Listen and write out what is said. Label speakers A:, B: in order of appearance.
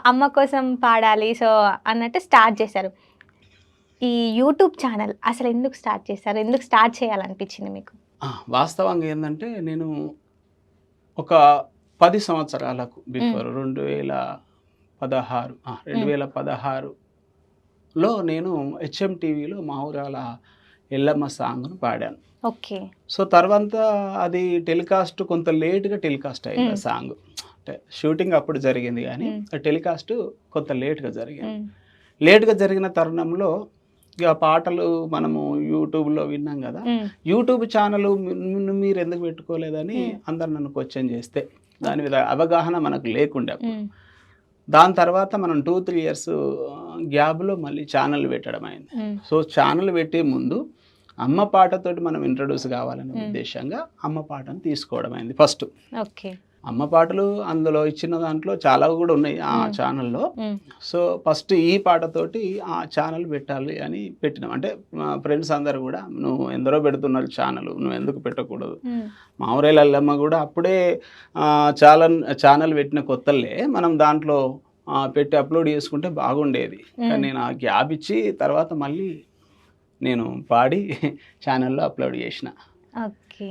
A: అమ్మ కోసం పాడాలి సో అన్నట్టు స్టార్ట్ చేశారు. ఈ యూట్యూబ్ ఛానల్ అసలు ఎందుకు స్టార్ట్ చేశారు? ఎందుకు స్టార్ట్ చేయాలనిపించింది మీకు?
B: వాస్తవంగా ఏందంటే నేను ఒక 10 సంవత్సరాలకు బిఫోర్ 2016 2016లో నేను హెచ్ఎం టీవీలో మా ఊరాల ఎల్లమ్మ సాంగ్ను పాడాను.
A: ఓకే.
B: సో తర్వాత అది టెలికాస్ట్ కొంత లేట్గా టెలికాస్ట్ అయింది ఆ సాంగ్. అంటే షూటింగ్ అప్పుడు జరిగింది కానీ టెలికాస్ట్ కొంత లేట్గా జరిగింది. లేట్గా జరిగిన తరుణంలో ఇక పాటలు మనము యూట్యూబ్లో విన్నాం కదా, యూట్యూబ్ ఛానల్ మీరు ఎందుకు పెట్టుకోలేదని అందరు నన్ను క్వశ్చన్ చేస్తే దాని మీద అవగాహన మనకు లేకుండే. దాని తర్వాత మనం 2-3 ఇయర్స్ గ్యాప్లో మళ్ళీ ఛానల్ పెట్టడం అయింది. సో ఛానల్ పెట్టే ముందు అమ్మ పాటతోటి మనం ఇంట్రడ్యూస్ కావాలనే ఉద్దేశంగా అమ్మ పాటను తీసుకోవడం అయింది ఫస్ట్.
A: ఓకే.
B: అమ్మ పాటలు అందులో ఇచ్చిన దాంట్లో చాలా కూడా ఉన్నాయి ఆ ఛానల్లో. సో ఫస్ట్ ఈ పాటతోటి ఆ ఛానల్ పెట్టాలి అని పెట్టినాం. అంటే మా ఫ్రెండ్స్ అందరు కూడా నువ్వు ఎందరో పెడుతున్నారు ఛానల్, నువ్వు ఎందుకు పెట్టకూడదు. మా ఊరేళ్ళ అల్లమ్మ కూడా అప్పుడే ఛానల్ పెట్టిన కొత్తలే మనం దాంట్లో పెట్టి అప్లోడ్ చేసుకుంటే బాగుండేది. కానీ నేను ఆ గ్యాప్ ఇచ్చి తర్వాత మళ్ళీ నేను పాడి ఛానల్లో అప్లోడ్ చేసిన.
A: ఓకే.